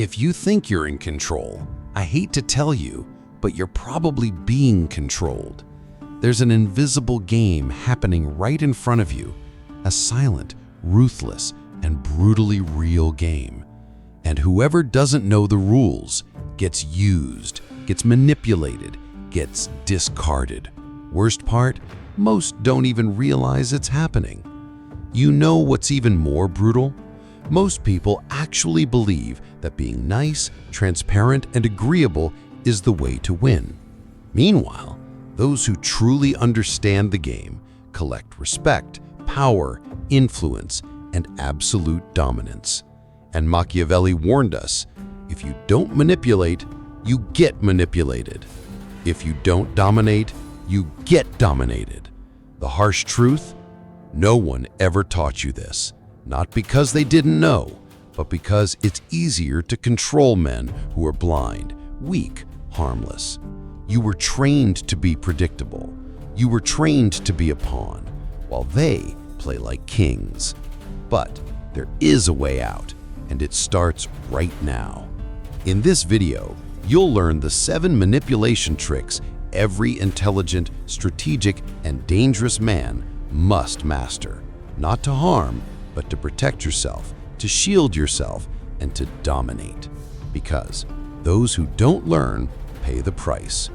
If you think you're in control, I hate to tell you, but you're probably being controlled. There's an invisible game happening right in front of you, a silent, ruthless, and brutally real game. And whoever doesn't know the rules gets used, gets manipulated, gets discarded. Worst part, most don't even realize it's happening. You know what's even more brutal? Most people actually believe that being nice, transparent, and agreeable is the way to win. Meanwhile, those who truly understand the game collect respect, power, influence, and absolute dominance. And Machiavelli warned us, if you don't manipulate, you get manipulated. If you don't dominate, you get dominated. The harsh truth? No one ever taught you this. Not because they didn't know, but because it's easier to control men who are blind, weak, harmless. You were trained to be predictable. You were trained to be a pawn, while they play like kings. But there is a way out, and it starts right now. In this video, you'll learn the 7 manipulation tricks every intelligent, strategic, and dangerous man must master. Not to harm, but to protect yourself, to shield yourself, and to dominate. Because those who don't learn pay the price,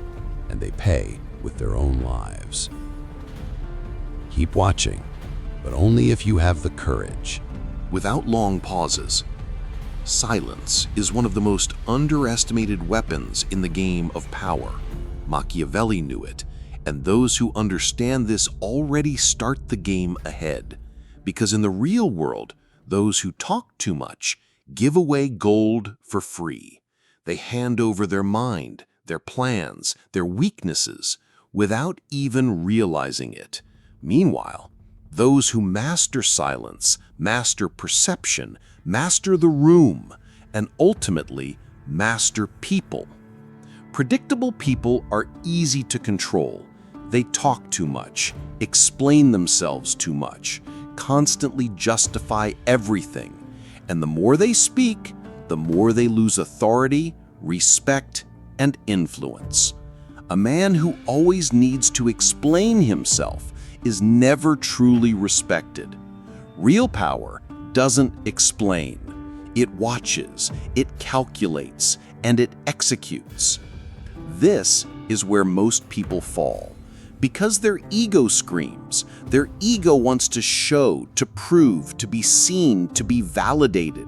and they pay with their own lives. Keep watching, but only if you have the courage. Without long pauses, silence is one of the most underestimated weapons in the game of power. Machiavelli knew it, and those who understand this already start the game ahead. Because in the real world, those who talk too much give away gold for free. They hand over their mind, their plans, their weaknesses, without even realizing it. Meanwhile, those who master silence, master perception, master the room, and ultimately master people. Predictable people are easy to control. They talk too much, explain themselves too much, constantly justify everything. And the more they speak, the more they lose authority, respect, and influence. A man who always needs to explain himself is never truly respected. Real power doesn't explain. It watches, it calculates, and it executes. This is where most people fall. Because their ego screams. Their ego wants to show, to prove, to be seen, to be validated.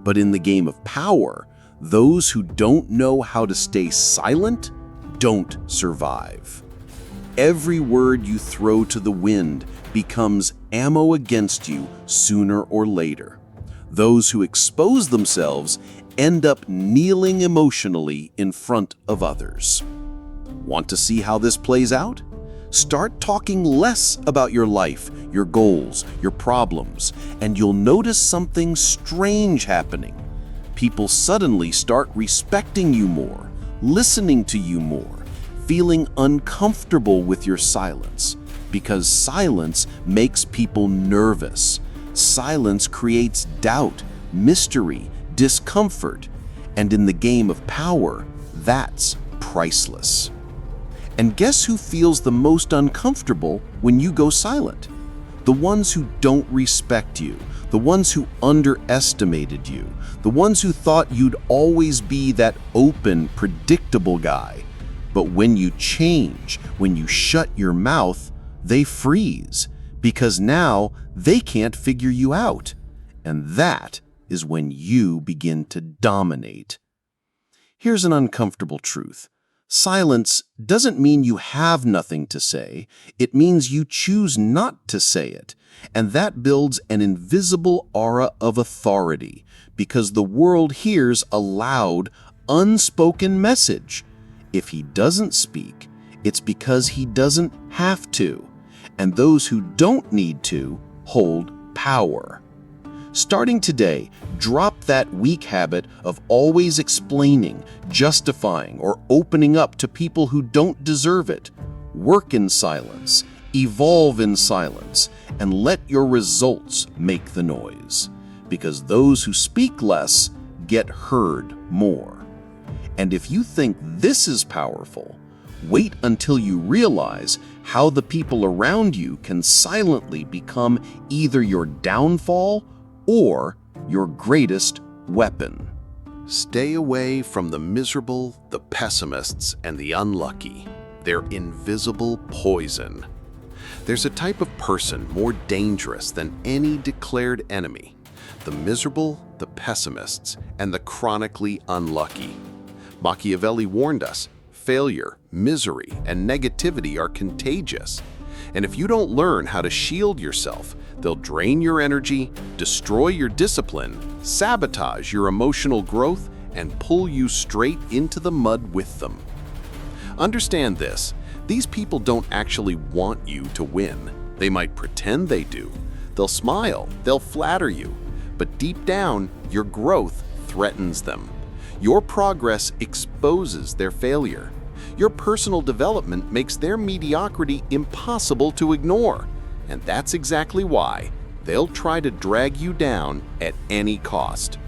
But in the game of power, those who don't know how to stay silent don't survive. Every word you throw to the wind becomes ammo against you sooner or later. Those who expose themselves end up kneeling emotionally in front of others. Want to see how this plays out? Start talking less about your life, your goals, your problems, and you'll notice something strange happening. People suddenly start respecting you more, listening to you more, feeling uncomfortable with your silence, because silence makes people nervous. Silence creates doubt, mystery, discomfort, and in the game of power, that's priceless. And guess who feels the most uncomfortable when you go silent? The ones who don't respect you, the ones who underestimated you, the ones who thought you'd always be that open, predictable guy. But when you change, when you shut your mouth, they freeze, because now they can't figure you out. And that is when you begin to dominate. Here's an uncomfortable truth. Silence doesn't mean you have nothing to say. It means you choose not to say it. And that builds an invisible aura of authority, because the world hears a loud, unspoken message. If he doesn't speak, it's because he doesn't have to. And those who don't need to hold power. Starting today, drop that weak habit of always explaining, justifying, or opening up to people who don't deserve it. Work in silence, evolve in silence, and let your results make the noise. Because those who speak less get heard more. And if you think this is powerful, wait until you realize how the people around you can silently become either your downfall or your greatest weapon. Stay away from the miserable, the pessimists, and the unlucky. They're invisible poison. There's a type of person more dangerous than any declared enemy: the miserable, the pessimists, and the chronically unlucky. Machiavelli warned us, failure, misery, and negativity are contagious. And if you don't learn how to shield yourself, they'll drain your energy, destroy your discipline, sabotage your emotional growth, and pull you straight into the mud with them. Understand this: these people don't actually want you to win. They might pretend they do. They'll smile, they'll flatter you, but deep down, your growth threatens them. Your progress exposes their failure. Your personal development makes their mediocrity impossible to ignore. And that's exactly why they'll try to drag you down at any cost.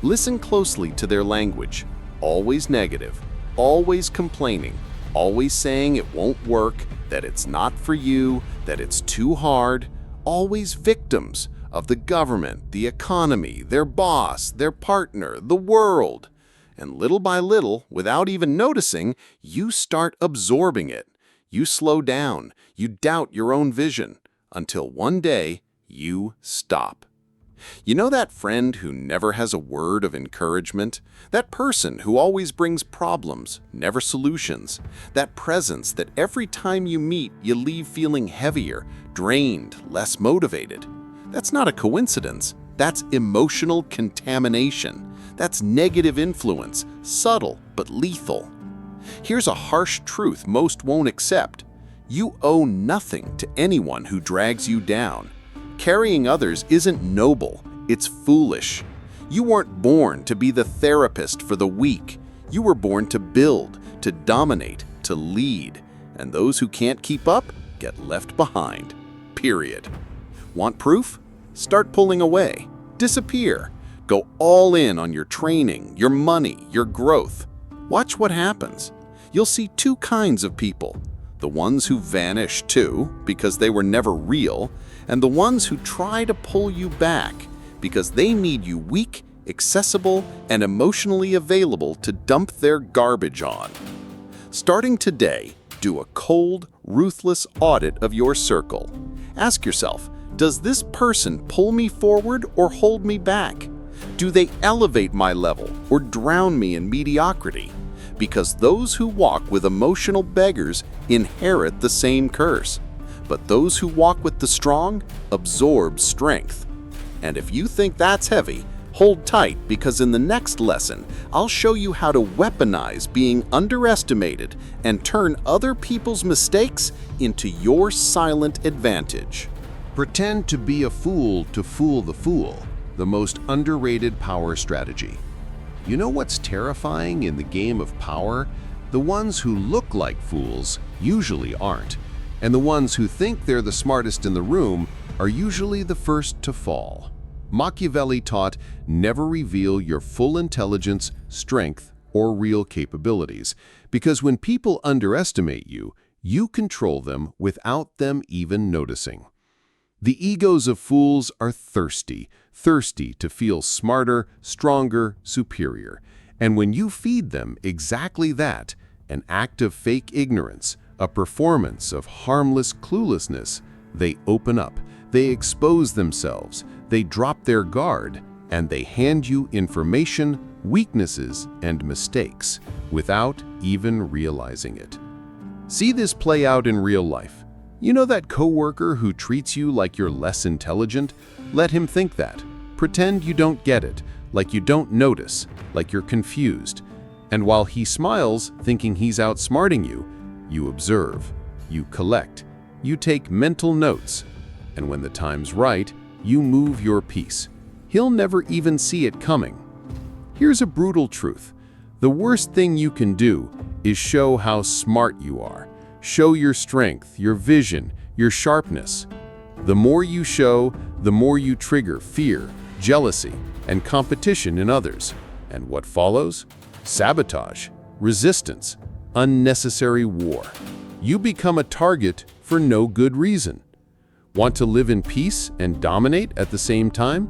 Listen closely to their language: always negative, always complaining, always saying it won't work, that it's not for you, that it's too hard, always victims of the government, the economy, their boss, their partner, the world. And little by little, without even noticing, you start absorbing it. You slow down, you doubt your own vision, until one day you stop. You know that friend who never has a word of encouragement? That person who always brings problems, never solutions? That presence that every time you meet, you leave feeling heavier, drained, less motivated? That's not a coincidence. That's emotional contamination. That's negative influence, subtle but lethal. Here's a harsh truth most won't accept: you owe nothing to anyone who drags you down. Carrying others isn't noble, it's foolish. You weren't born to be the therapist for the weak. You were born to build, to dominate, to lead. And those who can't keep up get left behind. Period. Want proof? Start pulling away. Disappear. Go all in on your training, your money, your growth. Watch what happens. You'll see two kinds of people: the ones who vanish too, because they were never real, and the ones who try to pull you back, because they need you weak, accessible, and emotionally available to dump their garbage on. Starting today, do a cold, ruthless audit of your circle. Ask yourself, does this person pull me forward or hold me back? Do they elevate my level or drown me in mediocrity? Because those who walk with emotional beggars inherit the same curse. But those who walk with the strong absorb strength. And if you think that's heavy, hold tight, because in the next lesson, I'll show you how to weaponize being underestimated and turn other people's mistakes into your silent advantage. Pretend to be a fool to fool the fool, the most underrated power strategy. You know what's terrifying in the game of power? The ones who look like fools usually aren't, and the ones who think they're the smartest in the room are usually the first to fall. Machiavelli taught, never reveal your full intelligence, strength, or real capabilities, because when people underestimate you, you control them without them even noticing. The egos of fools are thirsty to feel smarter, stronger, superior. And when you feed them exactly that, an act of fake ignorance, a performance of harmless cluelessness, they open up, they expose themselves, they drop their guard, and they hand you information, weaknesses, and mistakes without even realizing it. See this play out in real life. You know that coworker who treats you like you're less intelligent? Let him think that. Pretend you don't get it, like you don't notice, like you're confused. And while he smiles, thinking he's outsmarting you, you observe, you collect, you take mental notes. And when the time's right, you move your piece. He'll never even see it coming. Here's a brutal truth. The worst thing you can do is show how smart you are. Show your strength, your vision, your sharpness. The more you show, the more you trigger fear, jealousy, and competition in others. And what follows? Sabotage, resistance, unnecessary war. You become a target for no good reason. Want to live in peace and dominate at the same time?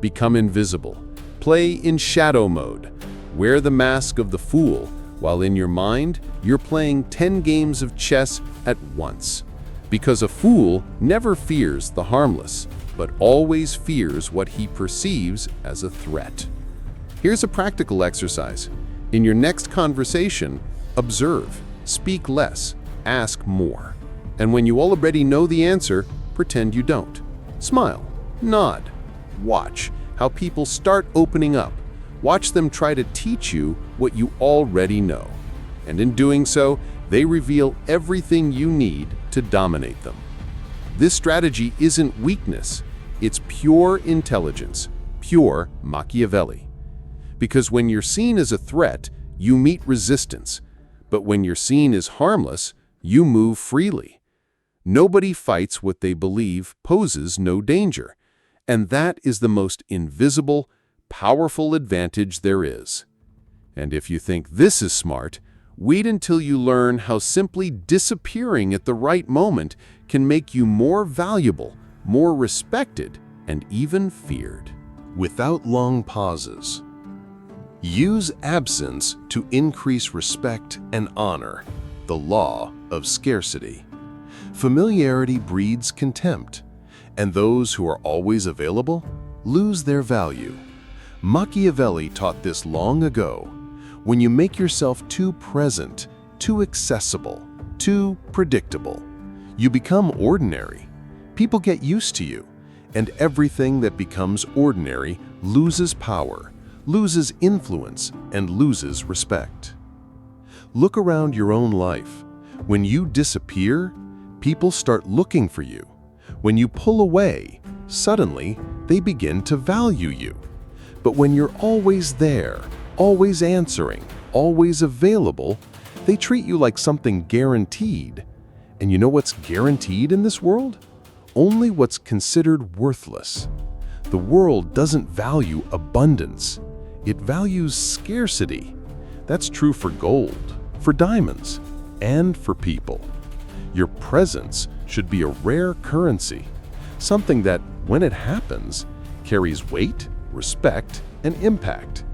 Become invisible. Play in shadow mode. Wear the mask of the fool, while in your mind, you're playing 10 games of chess at once. Because a fool never fears the harmless, but always fears what he perceives as a threat. Here's a practical exercise. In your next conversation, observe, speak less, ask more. And when you already know the answer, pretend you don't. Smile, nod, watch how people start opening up. Watch them try to teach you what you already know. And in doing so, they reveal everything you need to dominate them. This strategy isn't weakness, it's pure intelligence, pure Machiavelli. Because when you're seen as a threat, you meet resistance. But when you're seen as harmless, you move freely. Nobody fights what they believe poses no danger. And that is the most invisible, powerful advantage there is. And if you think this is smart, wait until you learn how simply disappearing at the right moment can make you more valuable, more respected, and even feared. Without long pauses. Use absence to increase respect and honor, the law of scarcity. Familiarity breeds contempt, and those who are always available lose their value. Machiavelli taught this long ago. When you make yourself too present, too accessible, too predictable, you become ordinary. People get used to you, and everything that becomes ordinary loses power, loses influence, and loses respect. Look around your own life. When you disappear, people start looking for you. When you pull away, suddenly they begin to value you. But when you're always there, always answering, always available, they treat you like something guaranteed. And you know what's guaranteed in this world? Only what's considered worthless. The world doesn't value abundance. It values scarcity. That's true for gold, for diamonds, and for people. Your presence should be a rare currency, something that, when it happens, carries weight, respect, and impact.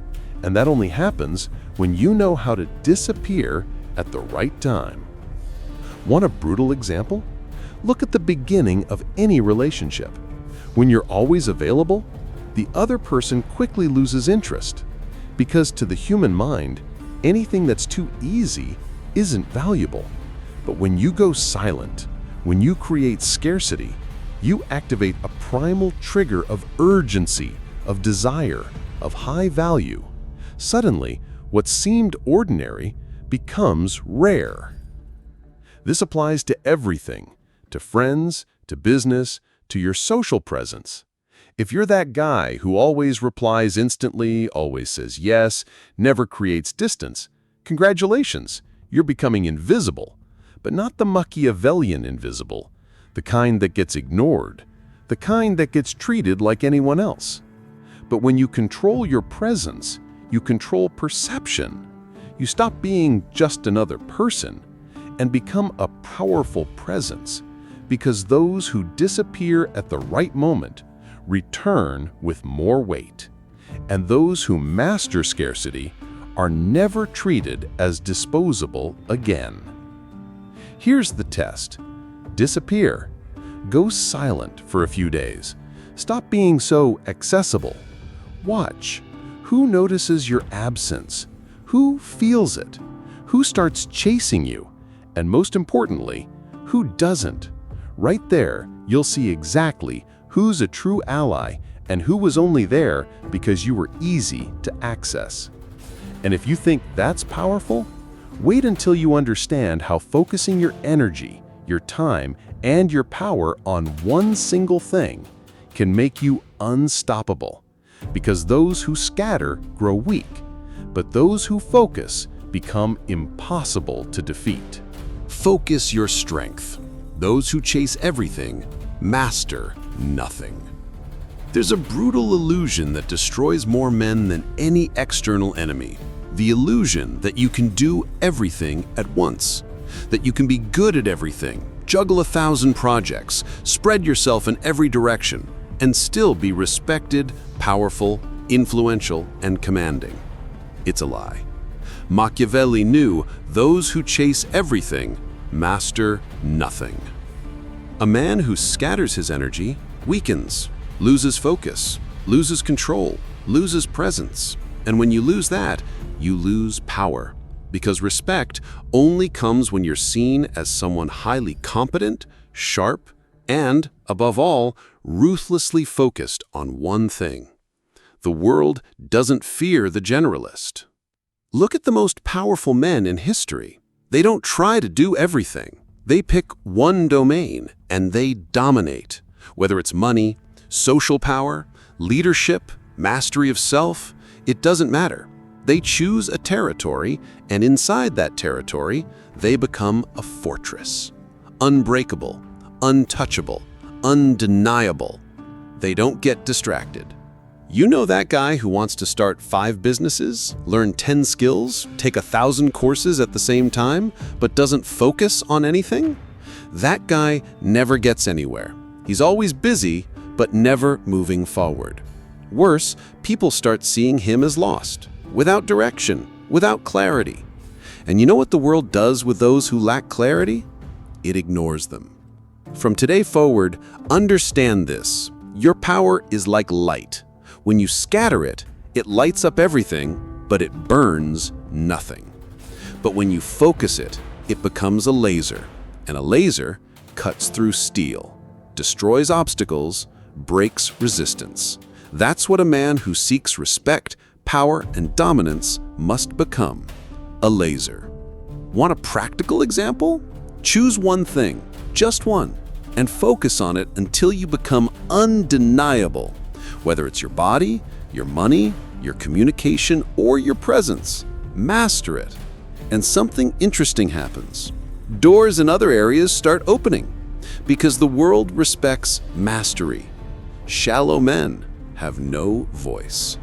And that only happens when you know how to disappear at the right time. Want a brutal example? Look at the beginning of any relationship. When you're always available, the other person quickly loses interest. Because to the human mind, anything that's too easy isn't valuable. But when you go silent, when you create scarcity, you activate a primal trigger of urgency, of desire, of high value. Suddenly, what seemed ordinary becomes rare. This applies to everything, to friends, to business, to your social presence. If you're that guy who always replies instantly, always says yes, never creates distance, congratulations, you're becoming invisible. But not the Machiavellian invisible, the kind that gets ignored, the kind that gets treated like anyone else. But when you control your presence, you control perception. You stop being just another person and become a powerful presence, because those who disappear at the right moment return with more weight, and those who master scarcity are never treated as disposable again. Here's the test. Disappear. Go silent for a few days. Stop being so accessible. Watch. Who notices your absence? Who feels it? Who starts chasing you? And most importantly, who doesn't? Right there, you'll see exactly who's a true ally and who was only there because you were easy to access. And if you think that's powerful, wait until you understand how focusing your energy, your time, and your power on one single thing can make you unstoppable. Because those who scatter grow weak, but those who focus become impossible to defeat. Focus your strength. Those who chase everything master nothing. There's a brutal illusion that destroys more men than any external enemy. The illusion that you can do everything at once, that you can be good at everything, juggle 1,000 projects, spread yourself in every direction, and still be respected, powerful, influential, and commanding. It's a lie. Machiavelli knew those who chase everything master nothing. A man who scatters his energy weakens, loses focus, loses control, loses presence. And when you lose that, you lose power. Because respect only comes when you're seen as someone highly competent, sharp, and, above all, ruthlessly focused on one thing. The world doesn't fear the generalist. Look at the most powerful men in history. They don't try to do everything. They pick one domain and they dominate. Whether it's money, social power, leadership, mastery of self, it doesn't matter. They choose a territory, and inside that territory, they become a fortress. Unbreakable, untouchable, undeniable. They don't get distracted. You know that guy who wants to start 5 businesses, learn 10 skills, take 1,000 courses at the same time, but doesn't focus on anything? That guy never gets anywhere. He's always busy, but never moving forward. Worse, people start seeing him as lost, without direction, without clarity. And you know what the world does with those who lack clarity? It ignores them. From today forward, understand this. Your power is like light. When you scatter it, it lights up everything, but it burns nothing. But when you focus it, it becomes a laser, and a laser cuts through steel, destroys obstacles, breaks resistance. That's what a man who seeks respect, power, and dominance must become: a laser. Want a practical example? Choose one thing, just one, and focus on it until you become undeniable. Whether it's your body, your money, your communication, or your presence, master it. And something interesting happens. Doors in other areas start opening because the world respects mastery. Shallow men have no voice.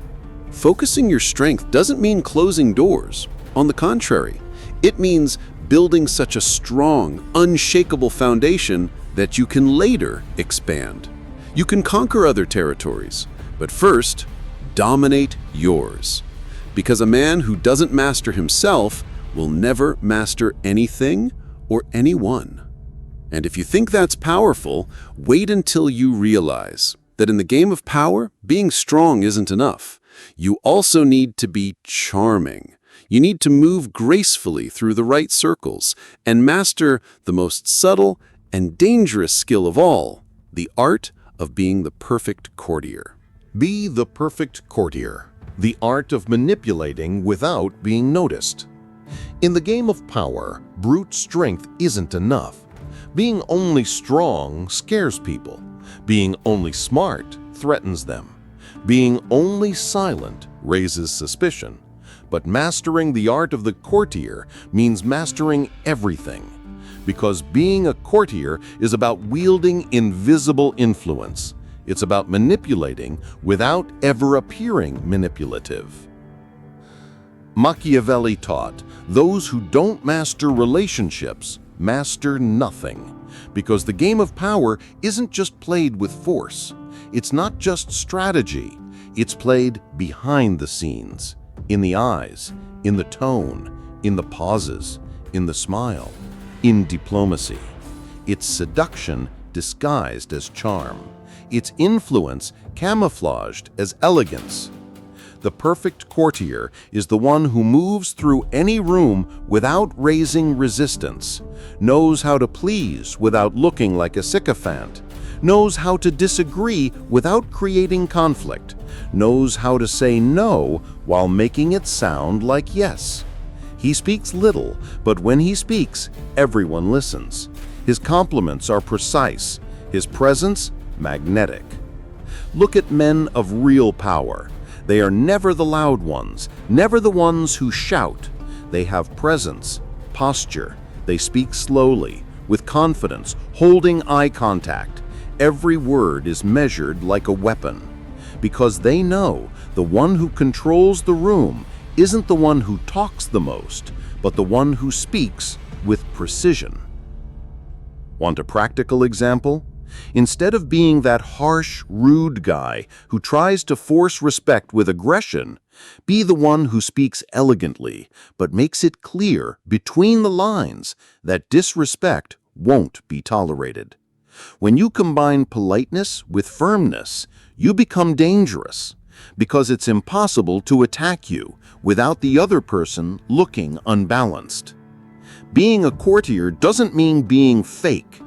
Focusing your strength doesn't mean closing doors. On the contrary, it means building such a strong, unshakable foundation that you can later expand. You can conquer other territories, but first, dominate yours. Because a man who doesn't master himself will never master anything or anyone. And if you think that's powerful, wait until you realize that in the game of power, being strong isn't enough. You also need to be charming. You need to move gracefully through the right circles and master the most subtle and dangerous skill of all, the art of being the perfect courtier. Be the perfect courtier, the art of manipulating without being noticed. In the game of power, brute strength isn't enough. Being only strong scares people. Being only smart threatens them. Being only silent raises suspicion. But mastering the art of the courtier means mastering everything. Because being a courtier is about wielding invisible influence. It's about manipulating without ever appearing manipulative. Machiavelli taught, those who don't master relationships master nothing. Because the game of power isn't just played with force. It's not just strategy. It's played behind the scenes, in the eyes, in the tone, in the pauses, in the smile, in diplomacy. It's seduction disguised as charm. It's influence camouflaged as elegance. The perfect courtier is the one who moves through any room without raising resistance, knows how to please without looking like a sycophant, knows how to disagree without creating conflict, knows how to say no while making it sound like yes. He speaks little, but when he speaks, everyone listens. His compliments are precise, his presence magnetic. Look at men of real power. They are never the loud ones, never the ones who shout. They have presence, posture. They speak slowly, with confidence, holding eye contact. Every word is measured like a weapon. because they know the one who controls the room isn't the one who talks the most, but the one who speaks with precision. Want a practical example? Instead of being that harsh, rude guy who tries to force respect with aggression, be the one who speaks elegantly, but makes it clear between the lines that disrespect won't be tolerated. When you combine politeness with firmness, you become dangerous, because it's impossible to attack you without the other person looking unbalanced. Being a courtier doesn't mean being fake.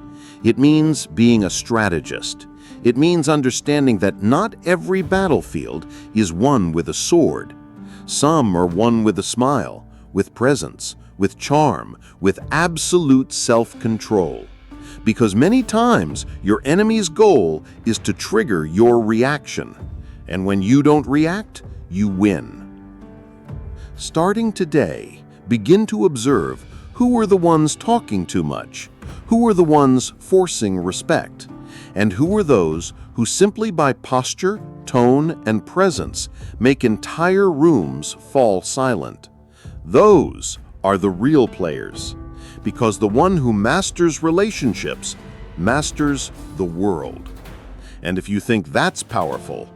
It means being a strategist. It means understanding that not every battlefield is won with a sword. Some are won with a smile, with presence, with charm, with absolute self-control. Because many times your enemy's goal is to trigger your reaction. And when you don't react, you win. Starting today, begin to observe who are the ones talking too much, who are the ones forcing respect, and who are those who simply by posture, tone, and presence make entire rooms fall silent. Those are the real players, because the one who masters relationships masters the world. And if you think that's powerful,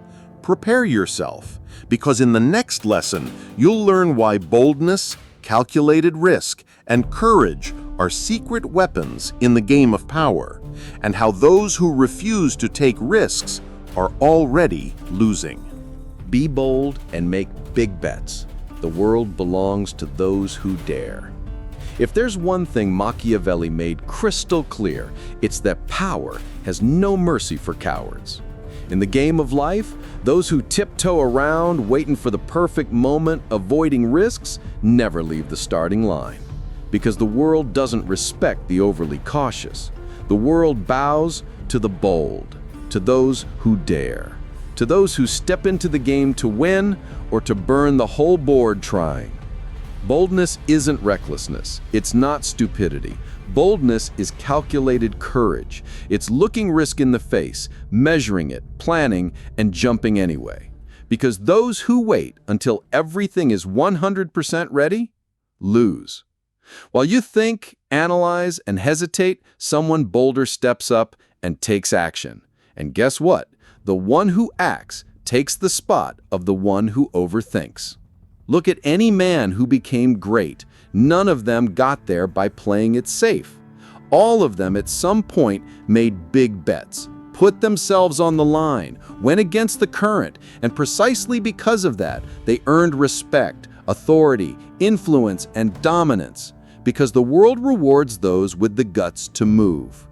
prepare yourself, because in the next lesson, you'll learn why boldness, calculated risk, and courage are secret weapons in the game of power, and how those who refuse to take risks are already losing. Be bold and make big bets. The world belongs to those who dare. If there's one thing Machiavelli made crystal clear, it's that power has no mercy for cowards. In the game of life, those who tiptoe around, waiting for the perfect moment, avoiding risks, never leave the starting line. Because the world doesn't respect the overly cautious. The world bows to the bold, to those who dare, to those who step into the game to win or to burn the whole board trying. Boldness isn't recklessness. It's not stupidity. Boldness is calculated courage. It's looking risk in the face, measuring it, planning, and jumping anyway. Because those who wait until everything is 100% ready lose. While you think, analyze, and hesitate, someone bolder steps up and takes action. And guess what? The one who acts takes the spot of the one who overthinks. Look at any man who became great. None of them got there by playing it safe. All of them at some point made big bets, put themselves on the line, went against the current, and precisely because of that, they earned respect, authority, influence, and dominance. Because the world rewards those with the guts to move.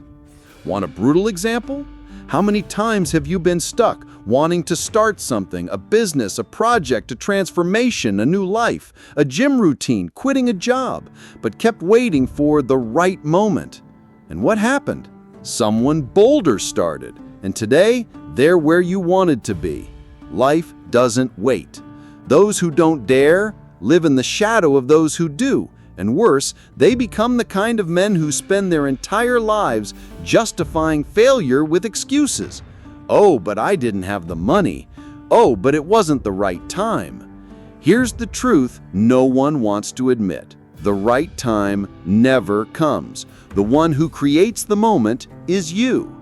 Want a brutal example? How many times have you been stuck wanting to start something, a business, a project, a transformation, a new life, a gym routine, quitting a job, but kept waiting for the right moment? And what happened? Someone bolder started, and today they're where you wanted to be. Life doesn't wait. Those who don't dare live in the shadow of those who do. And worse, they become the kind of men who spend their entire lives justifying failure with excuses. Oh, but I didn't have the money. Oh, but it wasn't the right time. Here's the truth no one wants to admit. The right time never comes. The one who creates the moment is you.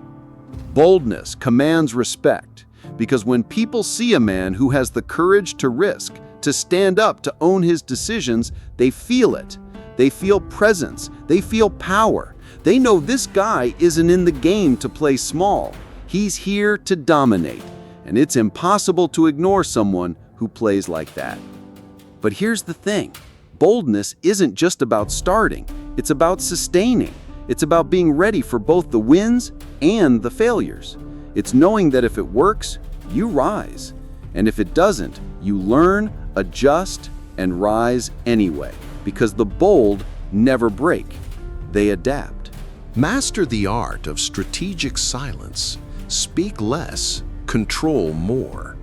Boldness commands respect, because when people see a man who has the courage to risk, to stand up, to own his decisions, they feel it. They feel presence. They feel power. They know this guy isn't in the game to play small. He's here to dominate. And it's impossible to ignore someone who plays like that. But here's the thing. Boldness isn't just about starting. It's about sustaining. It's about being ready for both the wins and the failures. It's knowing that if it works, you rise. And if it doesn't, you learn, adjust, and rise anyway. Because the bold never break, they adapt. Master the art of strategic silence. Speak less, control more.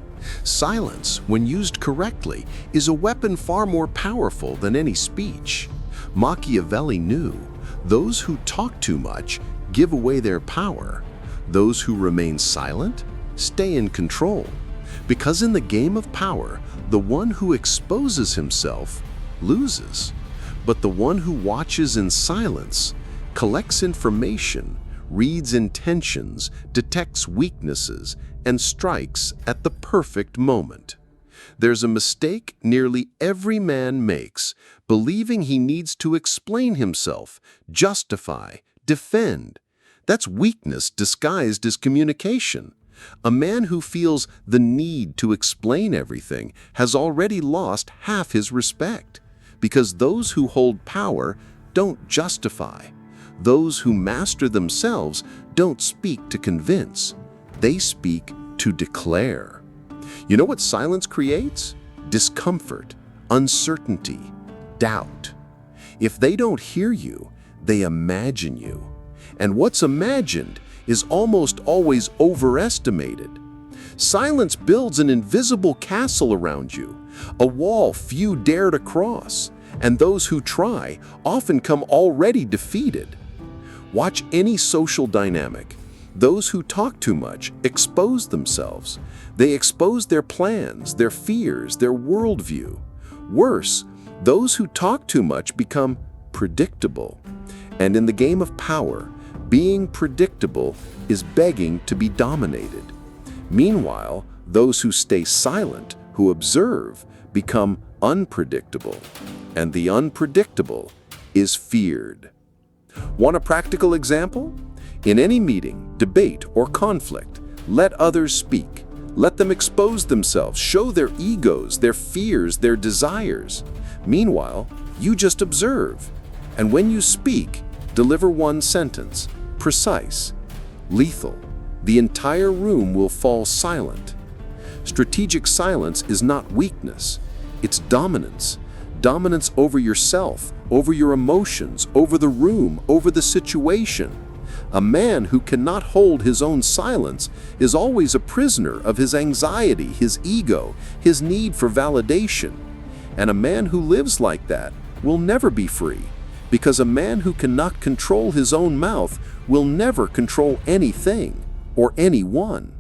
Silence, when used correctly, is a weapon far more powerful than any speech. Machiavelli knew those who talk too much give away their power. Those who remain silent stay in control. Because in the game of power, the one who exposes himself loses. But the one who watches in silence, collects information, reads intentions, detects weaknesses, and strikes at the perfect moment. There's a mistake nearly every man makes, believing he needs to explain himself, justify, defend. That's weakness disguised as communication. A man who feels the need to explain everything has already lost half his respect, because those who hold power don't justify. Those who master themselves don't speak to convince. They speak to declare. You know what silence creates? Discomfort, uncertainty, doubt. If they don't hear you, they imagine you. And what's imagined is almost always overestimated. Silence builds an invisible castle around you, a wall few dare to cross, and those who try often come already defeated. Watch any social dynamic. Those who talk too much expose themselves. They expose their plans, their fears, their worldview. Worse, those who talk too much become predictable. And in the game of power, being predictable is begging to be dominated. Meanwhile, those who stay silent, who observe, become unpredictable. And the unpredictable is feared. Want a practical example? In any meeting, debate, or conflict, let others speak. Let them expose themselves, show their egos, their fears, their desires. Meanwhile, you just observe. And when you speak, deliver one sentence, precise, lethal. The entire room will fall silent. Strategic silence is not weakness, it's dominance. Dominance over yourself, over your emotions, over the room, over the situation. A man who cannot hold his own silence is always a prisoner of his anxiety, his ego, his need for validation. And a man who lives like that will never be free, because a man who cannot control his own mouth will never control anything or anyone.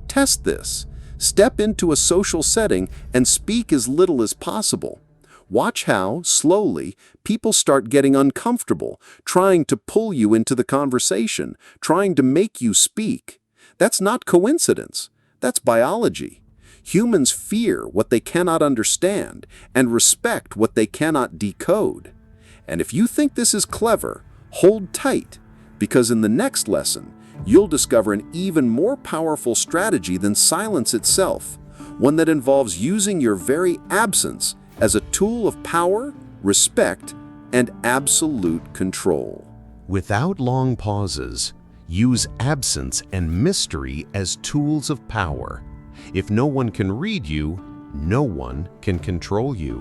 Test this. Step into a social setting and speak as little as possible. Watch how, slowly, people start getting uncomfortable, trying to pull you into the conversation, trying to make you speak. That's not coincidence. That's biology. Humans fear what they cannot understand and respect what they cannot decode. And if you think this is clever, hold tight, because in the next lesson, you'll discover an even more powerful strategy than silence itself, one that involves using your very absence as a tool of power, respect, and absolute control. Without long pauses, use absence and mystery as tools of power. If no one can read you, no one can control you.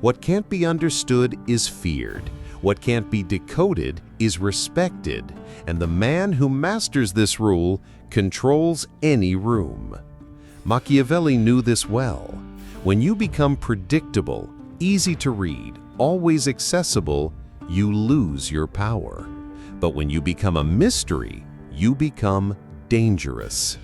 What can't be understood is feared. What can't be decoded is respected. And the man who masters this rule controls any room. Machiavelli knew this well. When you become predictable, easy to read, always accessible, you lose your power. But when you become a mystery, you become dangerous.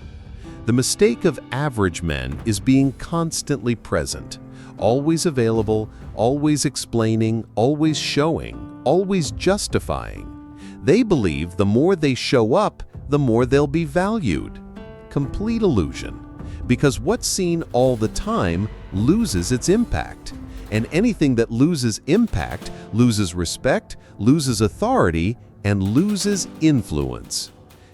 The mistake of average men is being constantly present, always available, always explaining, always showing, always justifying. They believe the more they show up, the more they'll be valued. Complete illusion. Because what's seen all the time loses its impact. And anything that loses impact loses respect, loses authority, and loses influence.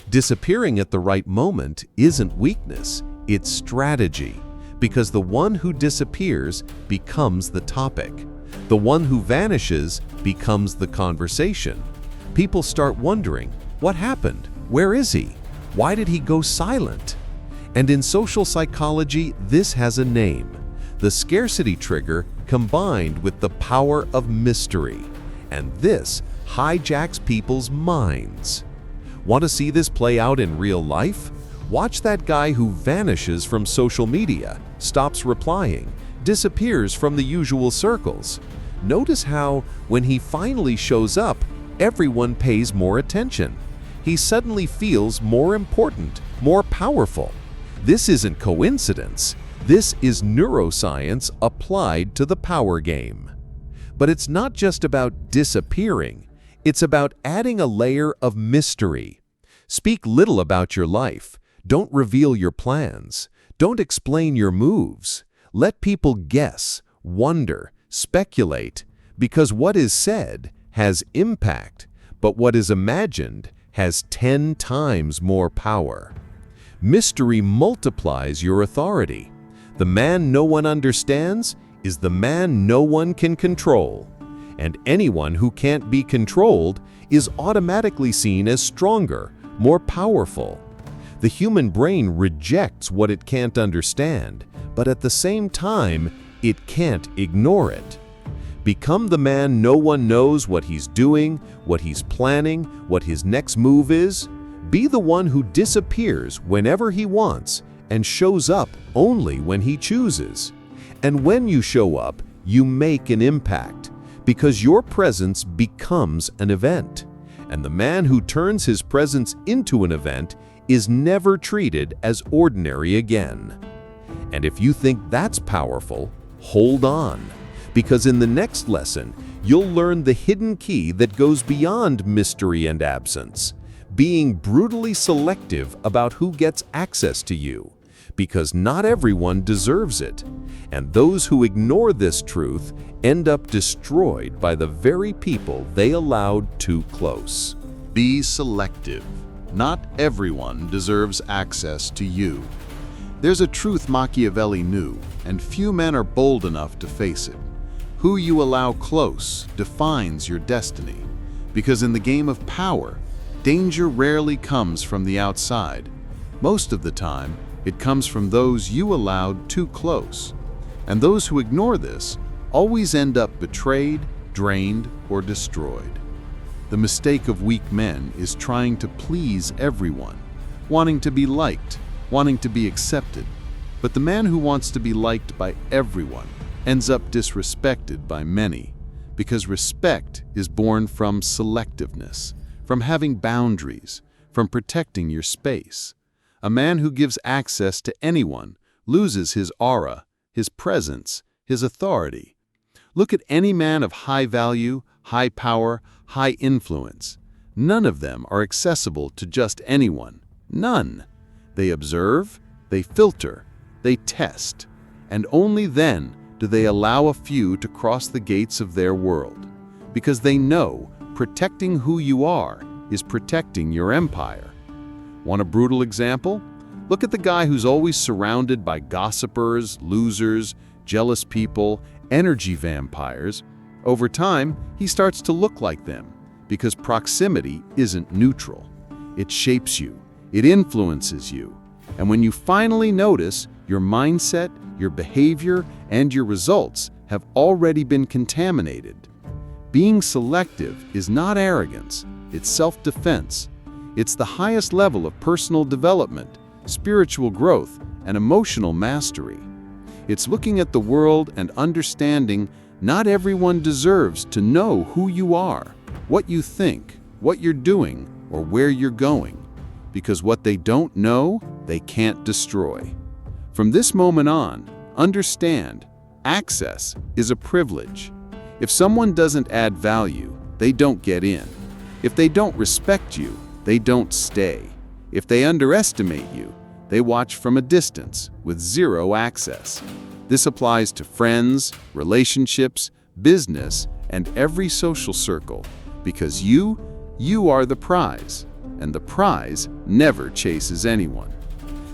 Disappearing at the right moment isn't weakness, it's strategy. Because the one who disappears becomes the topic. The one who vanishes becomes the conversation. People start wondering, what happened? Where is he? Why did he go silent? And in social psychology, this has a name: the scarcity trigger combined with the power of mystery. And this hijacks people's minds. Want to see this play out in real life? Watch that guy who vanishes from social media, stops replying, disappears from the usual circles. Notice how, when he finally shows up, everyone pays more attention. He suddenly feels more important, more powerful. This isn't coincidence, This is neuroscience applied to the power game. But it's not just about disappearing, it's about adding a layer of mystery. Speak little about your life. Don't reveal your plans. Don't explain your moves. Let people guess, wonder, speculate, because what is said has impact, but what is imagined has 10 times more power. Mystery multiplies your authority. The man no one understands is the man no one can control. And anyone who can't be controlled is automatically seen as stronger, more powerful. The human brain rejects what it can't understand, but at the same time, it can't ignore it. Become the man no one knows what he's doing, what he's planning, what his next move is. Be the one who disappears whenever he wants and shows up only when he chooses. And when you show up, you make an impact, because your presence becomes an event. And the man who turns his presence into an event is never treated as ordinary again. And if you think that's powerful, hold on, because in the next lesson, you'll learn the hidden key that goes beyond mystery and absence, being brutally selective about who gets access to you, because not everyone deserves it. And those who ignore this truth end up destroyed by the very people they allowed too close. Be selective. Not everyone deserves access to you. There's a truth Machiavelli knew, and few men are bold enough to face it. Who you allow close defines your destiny, because in the game of power, danger rarely comes from the outside. Most of the time, it comes from those you allowed too close. And those who ignore this always end up betrayed, drained, or destroyed. The mistake of weak men is trying to please everyone, wanting to be liked, wanting to be accepted. But the man who wants to be liked by everyone ends up disrespected by many, because respect is born from selectiveness, from having boundaries, from protecting your space. A man who gives access to anyone loses his aura, his presence, his authority. Look at any man of high value, high power, high influence. None of them are accessible to just anyone. None. They observe, they filter, they test, and only then do they allow a few to cross the gates of their world, because they know protecting who you are is protecting your empire. Want a brutal example? Look at the guy who's always surrounded by gossipers, losers, jealous people, energy vampires. Over time, he starts to look like them, because proximity isn't neutral. It shapes you, it influences you. And when you finally notice, your mindset, your behavior, and your results have already been contaminated. Being selective is not arrogance, it's self-defense. It's the highest level of personal development, spiritual growth, and emotional mastery. It's looking at the world and understanding not everyone deserves to know who you are, what you think, what you're doing, or where you're going. Because what they don't know, they can't destroy. From this moment on, understand, access is a privilege. If someone doesn't add value, they don't get in. If they don't respect you, they don't stay. If they underestimate you, they watch from a distance with zero access. This applies to friends, relationships, business, and every social circle, because you are the prize, and the prize never chases anyone.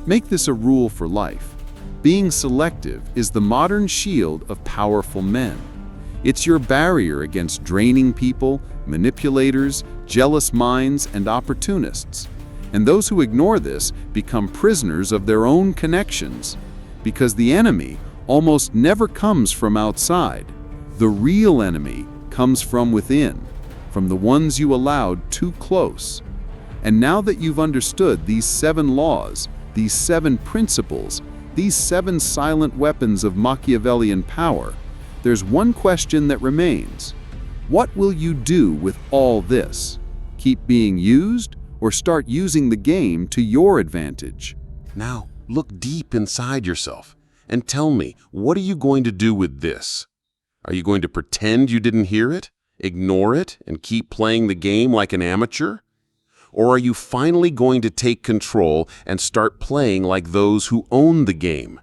Make this a rule for life. Being selective is the modern shield of powerful men. It's your barrier against draining people, manipulators, jealous minds, and opportunists. And those who ignore this become prisoners of their own connections, because the enemy almost never comes from outside. The real enemy comes from within, from the ones you allowed too close. And now that you've understood these 7 laws, these 7 principles, these 7 silent weapons of Machiavellian power, there's one question that remains. What will you do with all this? Keep being used, or start using the game to your advantage? Now, look deep inside yourself And tell me, what are you going to do with this? Are you going to pretend you didn't hear it, ignore it, and keep playing the game like an amateur? Or are you finally going to take control and start playing like those who own the game?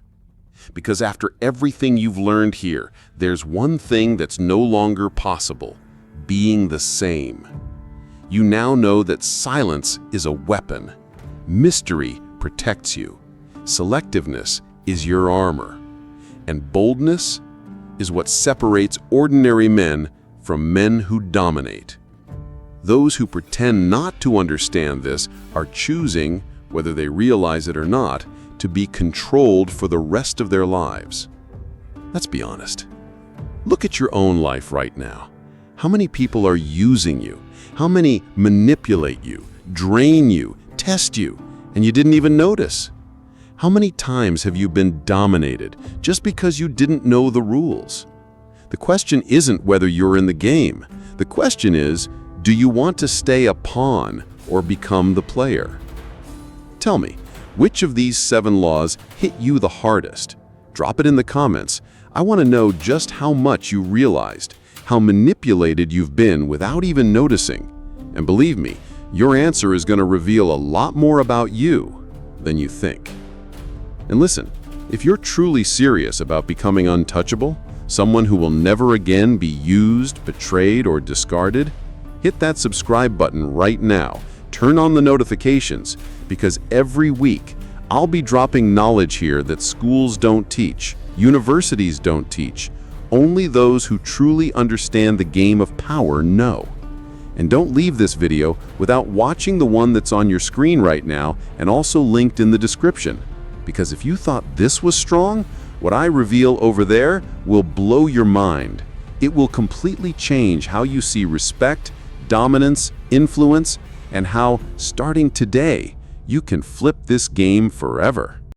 Because after everything you've learned here, there's one thing that's no longer possible: being the same. You now know that silence is a weapon. Mystery protects you. Selectiveness is your armor. And boldness is what separates ordinary men from men who dominate. Those who pretend not to understand this are choosing, whether they realize it or not, to be controlled for the rest of their lives. Let's be honest. Look at your own life right now. How many people are using you? How many manipulate you, drain you, test you, and you didn't even notice? How many times have you been dominated just because you didn't know the rules? The question isn't whether you're in the game. The question is, do you want to stay a pawn or become the player? Tell me, which of these 7 laws hit you the hardest? Drop it in the comments. I want to know just how much you realized, how manipulated you've been without even noticing. And believe me, your answer is going to reveal a lot more about you than you think. And listen, if you're truly serious about becoming untouchable, someone who will never again be used, betrayed, or discarded, hit that subscribe button right now. Turn on the notifications, because every week I'll be dropping knowledge here that schools don't teach, universities don't teach. Only those who truly understand the game of power know. And don't leave this video without watching the one that's on your screen right now and also linked in the description. Because if you thought this was strong, what I reveal over there will blow your mind. It will completely change how you see respect, dominance, influence, and how, starting today, you can flip this game forever.